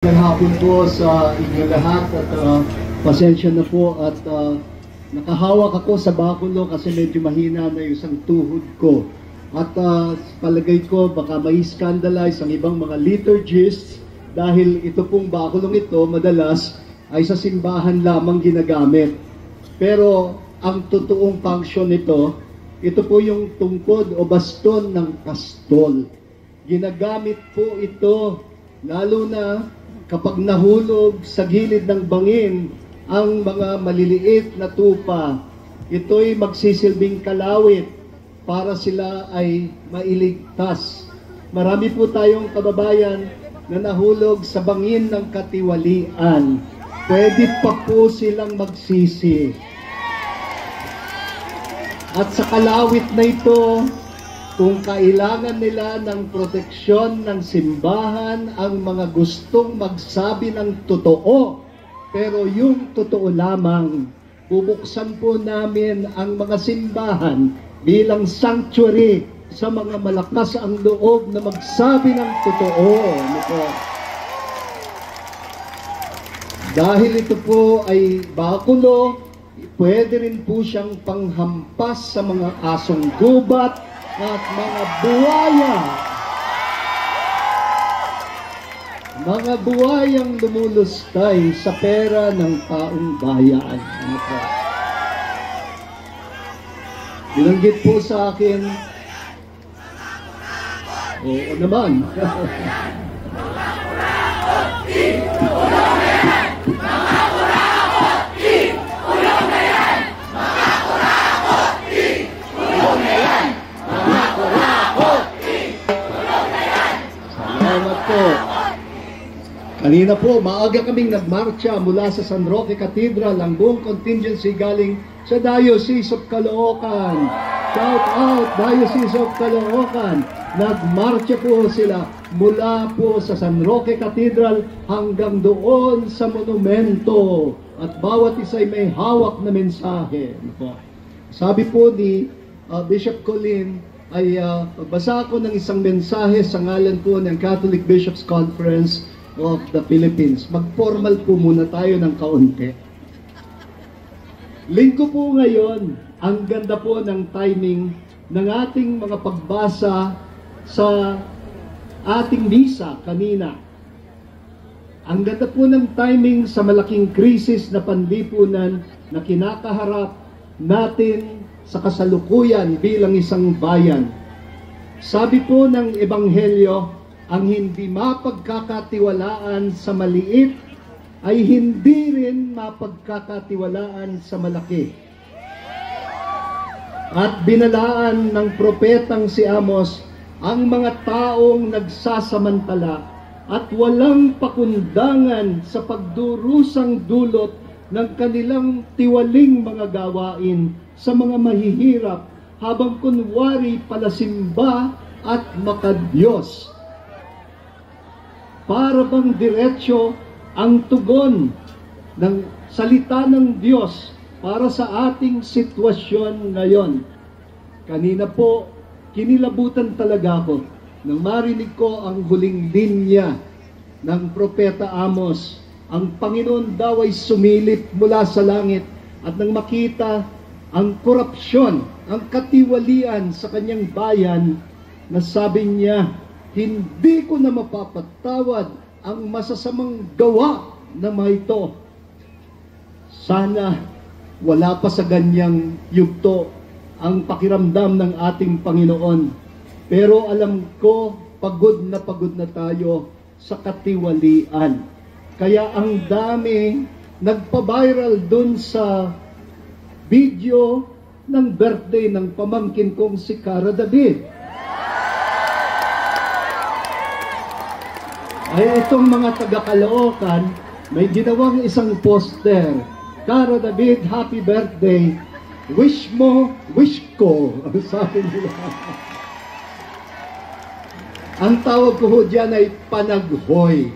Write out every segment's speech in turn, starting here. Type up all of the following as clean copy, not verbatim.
Hapon po sa inyo lahat at pasensya na po at nakahawak ako sa bakulo kasi medyo mahina na yung isang tuhod ko. At palagay ko baka may scandalize ang ibang mga liturgists dahil ito pong bakulong ito madalas ay sa simbahan lamang ginagamit. Pero ang totoong function nito, ito po yung tungkod o baston ng pastol. Ginagamit po ito lalo na kapag nahulog sa gilid ng bangin ang mga maliliit na tupa. Ito'y magsisilbing kalawit para sila ay mailigtas. Marami po tayong kababayan na nahulog sa bangin ng katiwalian. Pwede pa po silang magsisi. At sa kalawit na ito, kung kailangan nila ng proteksyon ng simbahan, ang mga gustong magsabi ng totoo, pero yung totoo lamang, bubuksan po namin ang mga simbahan bilang sanctuary sa mga malakas ang loob na magsabi ng totoo. Dahil ito po ay bakulo, pwede rin po siyang panghampas sa mga asong gubat at mga buwaya. Mga buwayang lumulustay sa pera ng taong bayan. Binanggit po sa akin, oo naman. Kanina po, maaga kaming nagmarcha mula sa San Roque Cathedral, ang buong contingency galing sa Diocese of Caloocan. Shout out, Diocese of Caloocan. Nagmarcha po sila mula po sa San Roque Cathedral hanggang doon sa monumento. At bawat isa ay may hawak na mensahe. Sabi po ni Bishop Colin, ay magbasa ako ng isang mensahe sa ngalan po ng Catholic Bishops Conference of the Philippines. Mag-formal po muna tayo ng kaunti. Linggo po ngayon, ang ganda po ng timing ng ating mga pagbasa sa ating misa kanina. Ang ganda po ng timing sa malaking krisis na panlipunan na kinakaharap natin sa kasalukuyan bilang isang bayan. Sabi po ng Ebanghelyo, ang hindi mapagkakatiwalaan sa maliit ay hindi rin mapagkakatiwalaan sa malaki. At binalaan ng propetang si Amos ang mga taong nagsasamantala at walang pakundangan sa pagdurusang dulot ng kanilang tiwaling mga gawain sa mga mahihirap habang kunwari palasimba at makadiyos. Para bang diretsyo ang tugon ng salita ng Diyos para sa ating sitwasyon ngayon. Kanina po, kinilabutan talaga ako nang marinig ko ang huling linya ng Propeta Amos. Ang Panginoon daw ay sumilip mula sa langit at nang makita ang korupsyon, ang katiwalian sa kanyang bayan, nasabi niya, hindi ko na mapapatawad ang masasamang gawa na mga ito. Sana wala pa sa ganyang yugto ang pakiramdam ng ating Panginoon. Pero alam ko, pagod na tayo sa katiwalian. Kaya ang dami nagpa-viral dun sa video ng birthday ng pamangkin kong si Cara David. Ay itong mga taga-Caloocan, may ginawang isang poster. Cara David, happy birthday. Wish mo, wish ko. Ang sabi nila. Ang tawag ko dyan ay panaghoy.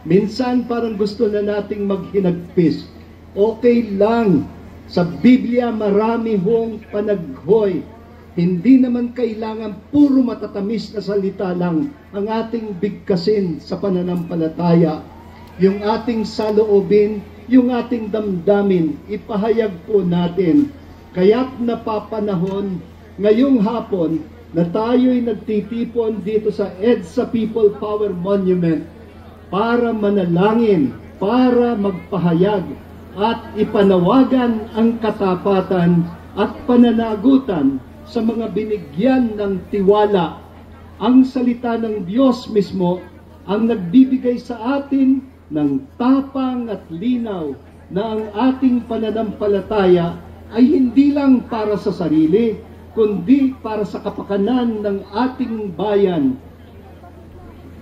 Minsan parang gusto na nating maghinagpis. Okay lang. Sa Biblia marami hong panaghoy. Hindi naman kailangan puro matatamis na salita lang ang ating bigkasin sa pananampalataya. yung ating saloobin, yung ating damdamin, ipahayag po natin. Kaya't napapanahon ngayong hapon na tayo'y nagtitipon dito sa EDSA People Power Monument para manalangin, para magpahayag at ipanawagan ang katapatan at pananagutan sa mga binigyan ng tiwala. Ang salita ng Diyos mismo ang nagbibigay sa atin ng tapang at linaw na ang ating pananampalataya ay hindi lang para sa sarili, kundi para sa kapakanan ng ating bayan.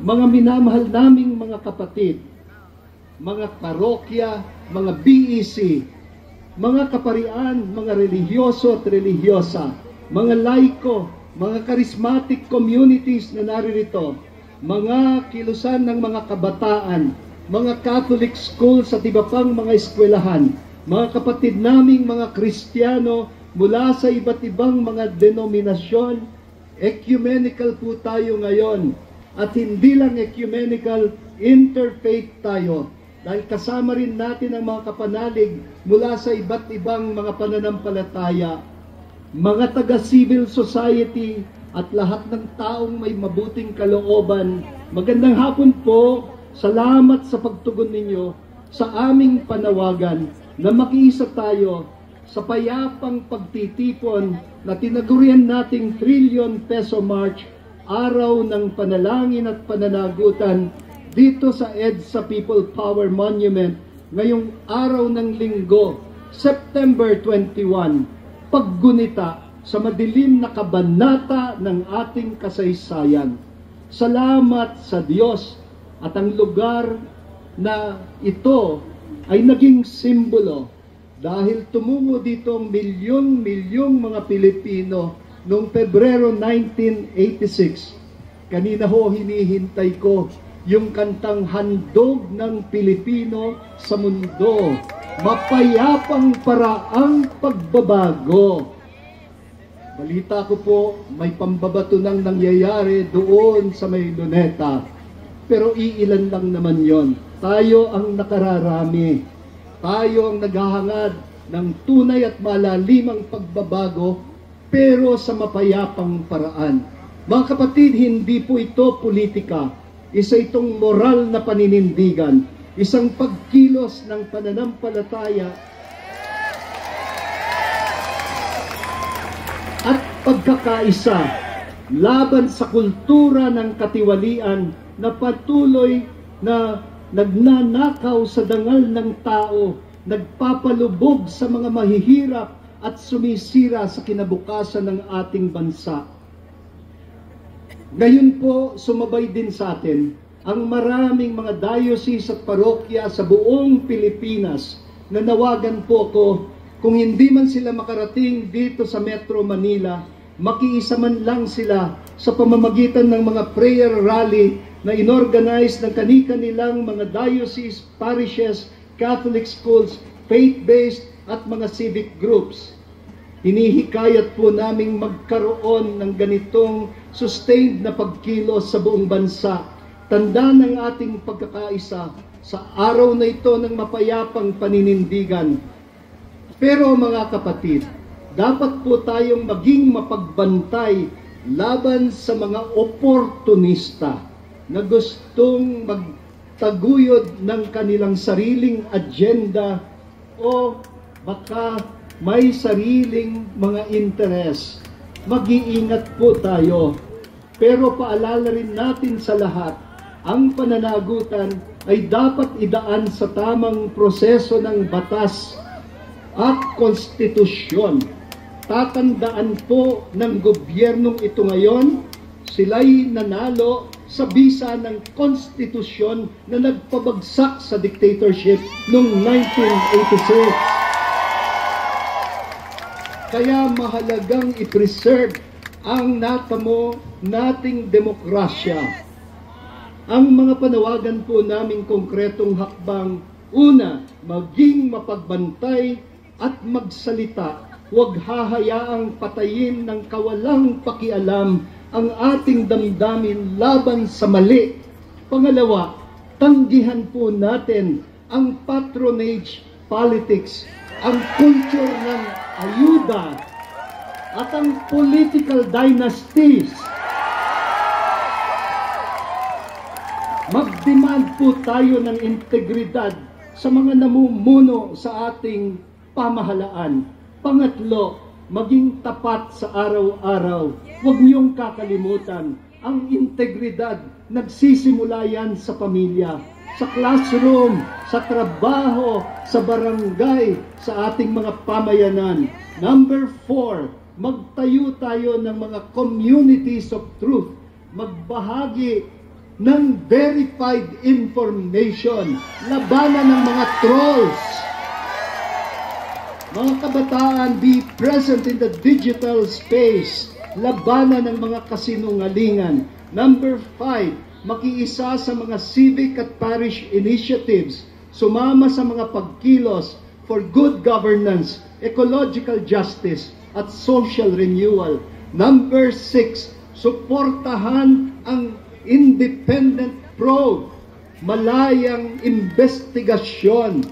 Mga minamahal naming mga kapatid, mga parokya, mga BEC, mga kaparian, mga relihiyoso at relihiyosa, mga laiko, mga charismatic communities na naririto, mga kilusan ng mga kabataan, mga Catholic schools at iba pang mga eskwelahan, mga kapatid naming mga Kristiyano mula sa iba't ibang mga denominasyon. Ecumenical po tayo ngayon, at hindi lang ecumenical, interfaith tayo, dahil kasama rin natin ang mga kapanalig mula sa iba't ibang mga pananampalataya, mga taga-civil society at lahat ng taong may mabuting kalooban. Magandang hapon po. Salamat sa pagtugon ninyo sa aming panawagan na makiisa tayo sa payapang pagtitipon na tinagurian nating Trillion Peso March, araw ng panalangin at pananagutan dito sa EDSA People Power Monument ngayong araw ng Linggo, September 21, paggunita sa madilim na kabanata ng ating kasaysayan. Salamat sa Diyos at ang lugar na ito ay naging simbolo dahil tumungo dito ang milyong-milyong mga Pilipino noong Pebrero 1986. Kanina ho hinihintay ko yung kantang Handog ng Pilipino sa Mundo, mapayapang paraang pagbabago. Balita ko po, may pambabato nang nangyayari doon sa may Luneta. Pero iilan lang naman yon. Tayo ang nakararami. Tayo ang naghahangad ng tunay at malalimang pagbabago, pero sa mapayapang paraan. Mga kapatid, hindi po ito politika. Isa itong moral na paninindigan. Isang pagkilos ng pananampalataya at pagkakaisa laban sa kultura ng katiwalian na patuloy na nagnanakaw sa dangal ng tao, nagpapalubog sa mga mahihirap at sumisira sa kinabukasan ng ating bansa. Ngayon po, sumabay din sa atin ang maraming mga diocese at parokya sa buong Pilipinas na nawagan po ko, kung hindi man sila makarating dito sa Metro Manila, makiisa man lang sila sa pamamagitan ng mga prayer rally na inorganize ng kani-kanilang mga diocese, parishes, Catholic schools, faith-based at mga civic groups. Hinihikayat po naming magkaroon ng ganitong sustained na pagkilos sa buong bansa. Tanda ng ating pagkakaisa sa araw na ito ng mapayapang paninindigan. Pero mga kapatid, dapat po tayong maging mapagbantay laban sa mga oportunista na gustong magtaguyod ng kanilang sariling agenda o baka may sariling mga interes. Mag-iingat po tayo. Pero paalala rin natin sa lahat, ang pananagutan ay dapat idaan sa tamang proseso ng batas at konstitusyon. Tatandaan po ng gobyernong ito ngayon, sila'y nanalo sa bisa ng konstitusyon na nagpabagsak sa dictatorship noong 1986. Kaya mahalagang i-preserve ang natamo nating demokrasya. Ang mga panawagan po naming konkretong hakbang, una, maging mapagbantay at magsalita. Huwag hahayaang patayin ng kawalang pakialam ang ating damdamin laban sa mali. Pangalawa, Tanggihan po natin ang patronage politics, ang culture ng ayuda, at ang political dynasties. Mag-demand po tayo ng integridad sa mga namumuno sa ating pamahalaan. Pangatlo, maging tapat sa araw-araw. Huwag niyong kakalimutan, ang integridad, nagsisimula yan sa pamilya, sa classroom, sa trabaho, sa barangay, sa ating mga pamayanan. Number 4, magtayo tayo ng mga communities of truth. Magbahagi ng verified information. Labanan ng mga trolls. Mga kabataan, be present in the digital space. Labanan ng mga kasinungalingan. Number 5, makiisa sa mga civic at parish initiatives. Sumama sa mga pagkilos for good governance, ecological justice, at social renewal. Number 6, suportahan ang independent probe, malayang investigasyon.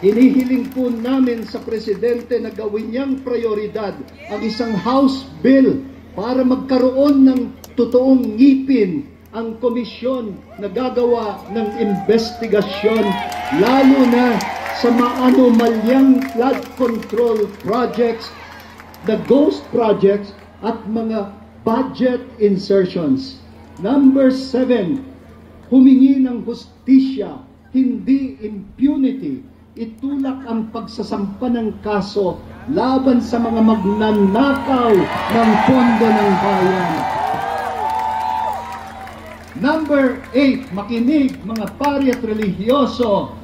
Hinihiling po namin sa Presidente na gawin niyang prioridad ang isang House Bill para magkaroon ng totoong ngipin ang komisyon na gagawa ng investigasyon, lalo na sa maanumalyang flood control projects, the ghost projects, at mga budget insertions. Number 7, humingi ng hustisya, hindi impunity. Itulak ang pagsasampa ng kaso laban sa mga magnanakaw ng pondo ng bayan. Number 8, makinig mga pari at relihiyoso.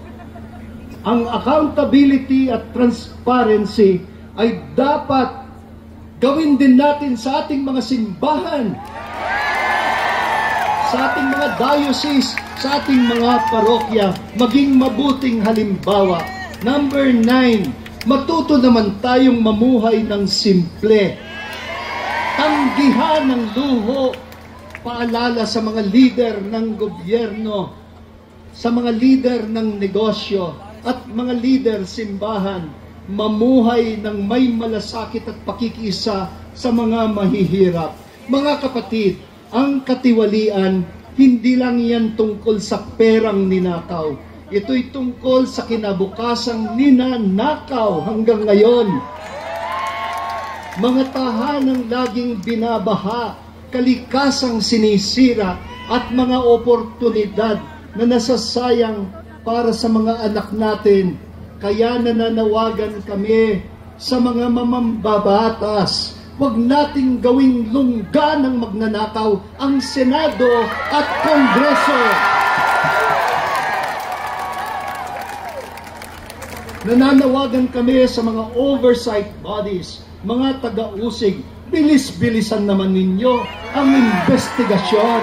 Ang accountability at transparency ay dapat gawin din natin sa ating mga simbahan, sa ating mga diocese, sa ating mga parokya, maging mabuting halimbawa. Number 9, matuto naman tayong mamuhay ng simple. Tanggihan ng luho, paalala sa mga leader ng gobyerno, sa mga leader ng negosyo, at mga leader simbahan, mamuhay ng may malasakit at pakikiisa sa mga mahihirap. Mga kapatid, ang katiwalian, hindi lang yan tungkol sa perang ninakaw. Ito'y tungkol sa kinabukasang ninanakaw hanggang ngayon. Mga tahanang laging binabaha, kalikasang sinisira, at mga oportunidad na nasasayang para sa mga anak natin. Kaya nananawagan kami sa mga mamambabatas, huwag nating gawing lungga ng magnanakaw ang Senado at Kongreso. Nananawagan kami sa mga oversight bodies, mga taga-usig, bilis-bilisan naman ninyo ang investigasyon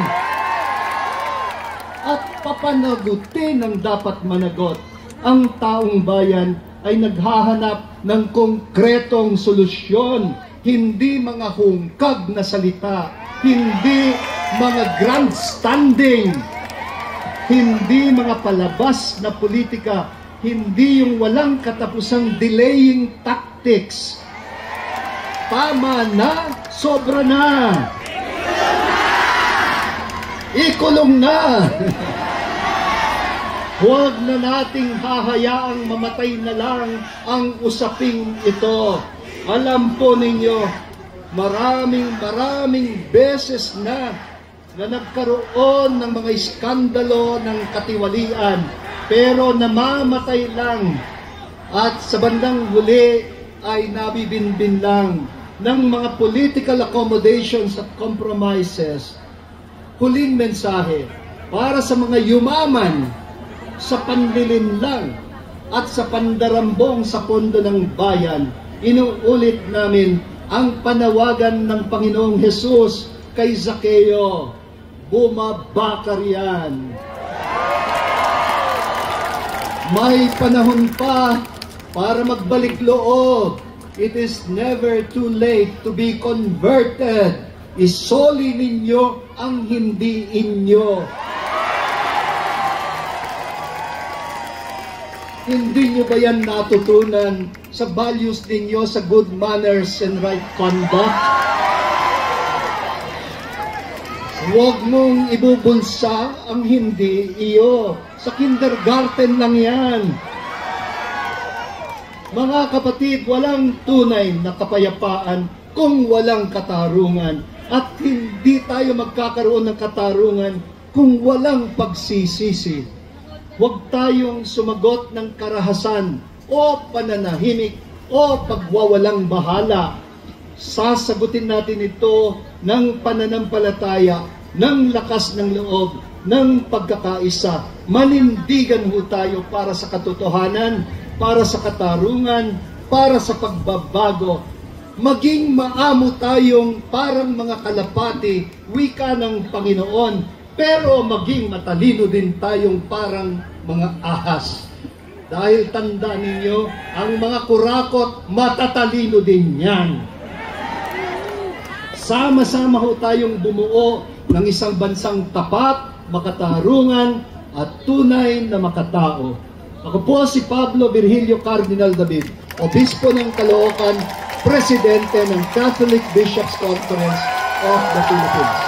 at papanagutin ang dapat managot. Ang taong bayan ay naghahanap ng konkretong solusyon, hindi mga hungkag na salita, hindi mga grandstanding, hindi mga palabas na politika, hindi yung walang katapusang delaying tactics. Tama na, sobra na. Ikulong na. Huwag na nating hahayaang mamatay na lang ang usaping ito. Alam po ninyo, maraming beses na nagkaroon ng mga iskandalo ng katiwalian, pero namamatay lang at sa bandang huli ay nabibinbin lang ng mga political accommodations at compromises. Huling mensahe para sa mga yumaman sa panlilinlang at sa pandarambong sa pondo ng bayan. Inuulit namin ang panawagan ng Panginoong Hesus kay Zaccheo. Bumaba ka riyan. May panahon pa para magbalik loob. It is never too late to be converted. Isoli ninyo ang hindi inyo. Hindi nyo ba yan natutunan sa values ninyo, sa good manners and right conduct? Huwag mong ibubunsa ang hindi iyo. Sa kindergarten lang yan. Mga kapatid, walang tunay na kapayapaan kung walang katarungan. At hindi tayo magkakaroon ng katarungan kung walang pagsisisi. Huwag tayong sumagot ng karahasan o pananahimik o pagwawalang bahala. Sasagutin natin ito ng pananampalataya, ng lakas ng loob, ng pagkakaisa. Manindigan ho tayo para sa katotohanan, para sa katarungan, para sa pagbabago. Maging maamo tayong parang mga kalapati, wika ng Panginoon, pero maging matalino din tayong parang mga ahas. Dahil tanda ninyo, ang mga kurakot, matatalino din yan. Sama-sama ho tayong bumuo ng isang bansang tapat, makatarungan, at tunay na makatao. Ako po si Pablo Virgilio Cardinal David, Obispo ng Caloocan, Presidente ng Catholic Bishops' Conference of the Philippines.